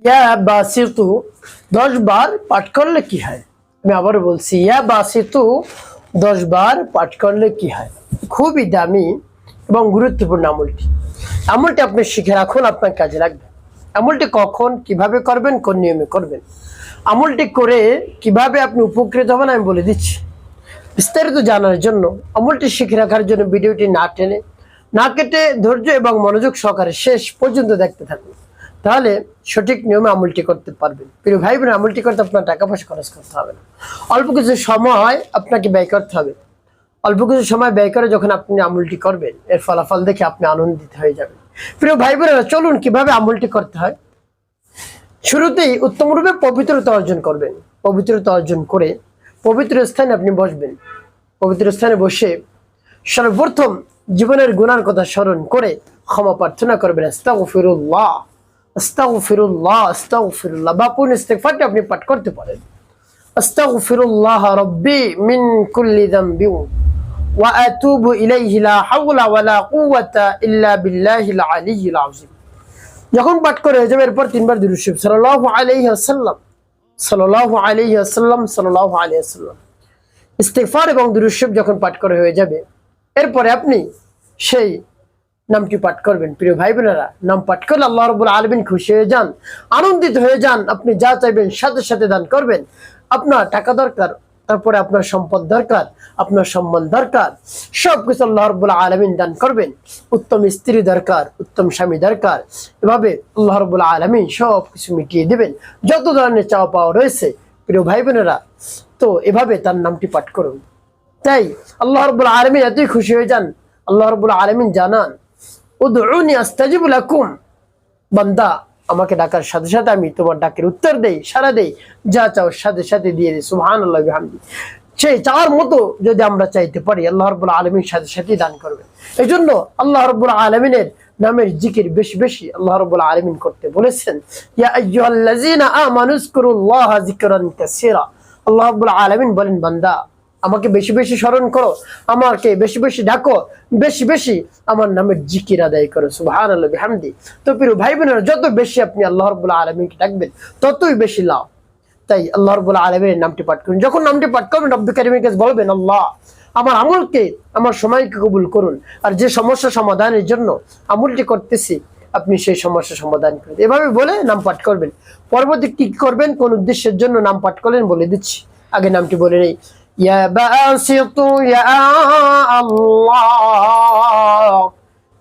ইয়া বাসিতু 10 বার পাঠ করলে কি হয়? আমি আবার বলছি, ইয়া বাসিতু 10 বার পাঠ করলে কি হয়? খুবই দামি এবং গুরুত্বপূর্ণ আমলটি আপনি শিখে রাখুন, আপনার কাজে লাগবে। আমলটি কখন কিভাবে করবেন, কোন নিয়মে করবেন, আমলটি করে কিভাবে আপনি উপকৃত হবেন আমি বলে দিচ্ছি। বিস্তারিত জানার জন্য, আমলটি শিখে রাখার জন্য ভিডিওটি না টেনে না কেটে ধৈর্য এবং মনোযোগ সহকারে শেষ পর্যন্ত দেখতে থাকুন, তাহলে সঠিক নিয়মে আমলটি করতে পারবেন। প্রিয় ভাই বোন, আমলটি করতে আপনার টাকা পয়সা খরচ করতে হবে না, অল্প কিছু সময় আপনাকে ব্যয় করতে হবে। অল্প কিছু সময় ব্যয় করে যখন আপনি আমলটি করবেন, এর ফলাফল দেখে আপনি আনন্দিত হয়ে যাবেন। প্রিয় ভাই বোনেরা, চলুন কিভাবে আমলটি করতে হয়। শুরুতেই উত্তম রূপে পবিত্রতা অর্জন করবেন। পবিত্রতা অর্জন করে পবিত্র স্থানে আপনি বসবেন। পবিত্র স্থানে বসে সর্বপ্রথম জীবনের গুনার কথা স্মরণ করে ক্ষমা প্রার্থনা করবেন। আস্তাগফিরুল্লাহ, আস্তাগফিরুল্লাহ, আস্তাগফিরুল্লাহ। বা পুন ইস্তিগফারটি আপনি পাঠ করতে পারেন। আস্তাগফিরুল্লাহ রাব্বি মিন কুল্লি যামবি ওয়া আতুবু ইলাইহি লা হাওলা ওয়ালা কুওয়াতা ইল্লা বিল্লাহিল আলিয়্যিল আযীম। যখন পাঠ করে হয়ে যাবে, এরপর 3 বার দুরূদ শরীফ সাল্লাল্লাহু আলাইহি ওয়াসাল্লাম, সাল্লাল্লাহু আলাইহি ওয়াসাল্লাম, সাল্লাল্লাহু আলাইহি ওয়াসাল্লাম ইস্তিগফার এবং দুরূদ শরীফ যখন পাঠ করে হয়ে যাবে, এরপরে আপনি সেই নামটি পাঠ করবেন। প্রিয় ভাই বোনেরা, নাম পাঠ করলে আল্লাহ রাব্বুল আলামিন খুশি হয়ে যান, আনন্দিত হয়ে যান। আপনি যা চাইবেন সাথে সাথে দান করবেন। আপনার টাকা দরকার, তারপরে আপনার সম্পদ দরকার, আপনার সম্মান দরকার, সবকিছু আল্লাহ রাব্বুল আলামিন দান করবেন। উত্তম স্ত্রী দরকার, উত্তম স্বামী দরকার, এভাবে আল্লাহ রাব্বুল আলামিন সবকিছু মিটিয়ে দেবেন। যত ধরনের চাওয়া পাওয়া রয়েছে প্রিয় ভাই বোনেরা, তো এভাবে তার নামটি পাঠ করুন। তাই আল্লাহ রাব্বুল আলামিন এতই খুশি হয়ে যান, আল্লাহ রাব্বুল আলামিন জানান, উদউনি আস্তাজিব লাকুম, বান্দা আমাকে ডাকার সাথে সাথে আমি তোমার ডাকের উত্তর দেই, সাড়া দেই, যা চাও সাথে সাথে দিয়ে দিই। সুবহানাল্লাহি ওয়া বিহামদিহি। সেই চাওয়ার মতো যদি আমরা চাইতে পারি, আল্লাহ রাব্বুল আলামিন সাথে সাথে দান করবেন। এই জন্য আল্লাহ রাব্বুল আলামিনের নামের জিকির বেশি বেশি আল্লাহ রাব্বুল আলামিন করতে বলেছেন। ইয়া আইয়ুহাল্লাযীনা আমানু যকুরুল্লাহা যিকরান কাসীরা। আল্লাহ রাব্বুল আলামিন বলেন, বান্দা আমাকে বেশি বেশি স্মরণ করো, আমাকে বেশি বেশি ডাকো, বেশি বেশি আমার নামের জিকির আদায় করো। সুবহানাল্লাহি বিহামদিহি। তো প্রিয় ভাই বোনেরা, যত বেশি আপনি আল্লাহ রাব্বুল আলামিনকে ডাকবেন, ততই বেশি লাভ। তাই আল্লাহ রাব্বুল আলামিনের নামটি পাঠ করুন। যখন নামটি পাঠ করবেন, রব্বুল কারীমের কাছে বলবেন, আল্লাহ আমার আমলকে, আমার সময়কে কবুল করুন, আর যে সমস্যা সমাধানের জন্য আমলটি করতেছি আপনি সেই সমস্যা সমাধান করুন। এভাবে বলে নাম পাঠ করবেন। পরবর্তী কি করবেন, কোন উদ্দেশ্যের জন্য নাম পাঠ করলেন বলে দিচ্ছি। আগে নামটি বলে নেই। ইয়া বাসিতু ইয়া আল্লাহ,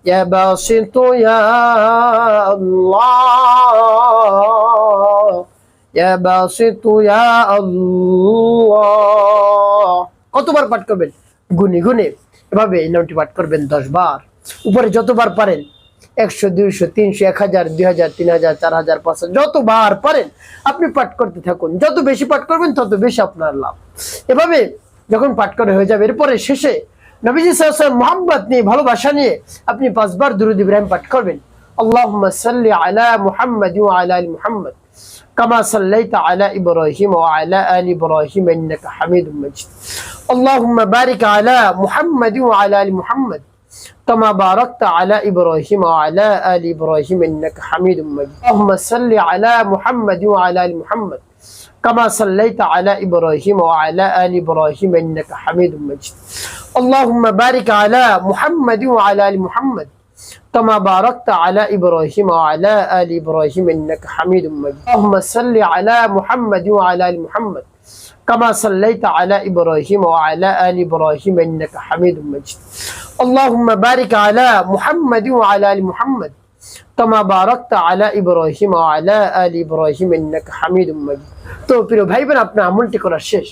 ইয়া বাসিতু ইয়া আল্লাহ, ইয়া বাসিতু ইয়া আল্লাহ। কতবার পাঠ করবেন? গুনে গুনে এভাবে এই নামটি পাঠ করবেন 10 বার। উপরে যতবার পারেন, 100, 200, 300, 1000, 2000, 3000, 4000, 5000, যতবার পারেন আপনি পাঠ করতে থাকুন। যত বেশি পাঠ করবেন তত বেশি আপনার লাভ। এভাবে যখন পাঠ করে হয়ে যাবে, এরপরে শেষে নবীজি সাল্লাল্লাহু আলাইহি ওয়াসাল্লাম মুহাব্বত নিয়ে, ভালোবাসা নিয়ে আপনি 5 বার দুরূদ ইব্রাহিম পাঠ করবেন। আল্লাহুম্মা সাল্লি আলা মুহাম্মাদ ওয়া আলা আলি মুহাম্মাদ কামা সাল্লাইতা আলা ইব্রাহিম ওয়া আলা আলি ইব্রাহিম ইন্নাকা হামিদুম মাজিদ। আল্লাহুম্মা বারিক আলা মুহাম্মাদ ওয়া আলা আলি মুহাম্মাদ كما باركت على إبراهيم وعلى آل إبراهيم إنك حميد مجيد. اللهم صل على محمد وعلى آل محمد كما صليت على إبراهيم وعلى آل إبراهيم إنك حميد مجيد. اللهم بارك على محمد وعلى آل محمد كما باركت على إبراهيم وعلى آل إبراهيم إنك حميد مجيد. اللهم صل على محمد وعلى آل محمد كما صليت على إبراهيم وعلى آل إبراهيم إنك حميد مجيد. اللهم بارك على محمد وعلى آل محمد كما باركت على إبراهيم وعلى آل إبراهيم إنك حميد مجيد. তো প্রিয় ভাই বোন, আপনার আমলটি করা শেষ।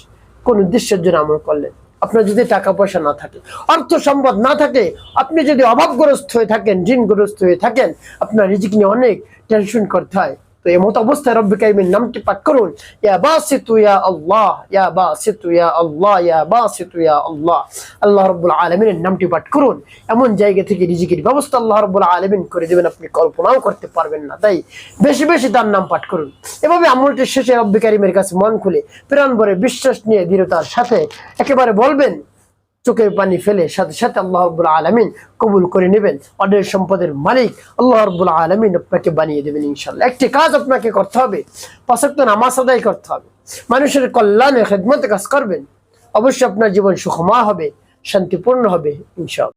কোন উদ্দেশ্যের জন্য আমল করলেন? আপনার যদি টাকা পয়সা না থাকে, অর্থ সম্পদ না থাকে, আপনি যদি অভাবগ্রস্ত হয়ে থাকেন, ঋণগ্রস্ত হয়ে থাকেন, আপনার রিজিক নিয়ে অনেক টেনশন করতে হয়, তো এমত অবস্থায় রব্বুল কারীমের নামটি পাঠ করুন। ইয়া বাসিতু ইয়া আল্লাহ, ইয়া বাসিতু ইয়া আল্লাহ, ইয়া বাসিতু ইয়া আল্লাহ। আল্লাহ রাব্বুল আলামিনের নামটি পাঠ করুন। এমন জায়গা থেকে রিজিকের ব্যবস্থা আল্লাহ রাব্বুল আলামিন করে দেবেন, আপনি কল্পনাও করতে পারবেন না। তাই বেশি বেশি তার নাম পাঠ করুন। এভাবে আমলটির শেষে রব্বুল কারীমের কাছে মন খুলে, প্রাণ ভরে, বিশ্বাস নিয়ে, দৃঢ়তার সাথে একেবারে বলবেন, চোখের পানি ফেলে সাথে সাথে আল্লাহ রাব্বুল আলামিন কবুল করে নেবেন। অঢেল সম্পদের মালিক আল্লাহ রাব্বুল আলামিন আপনাকে বানিয়ে দেবেন ইনশাআল্লাহ। একটি কাজ আপনাকে করতে হবে, 5 ওয়াক্ত নামাজ আদায় করতে হবে, মানুষের কল্যাণে খেদমতে কাজ করবেন। অবশ্যই আপনার জীবন সুখময় হবে, শান্তিপূর্ণ হবে ইনশাআল্লাহ।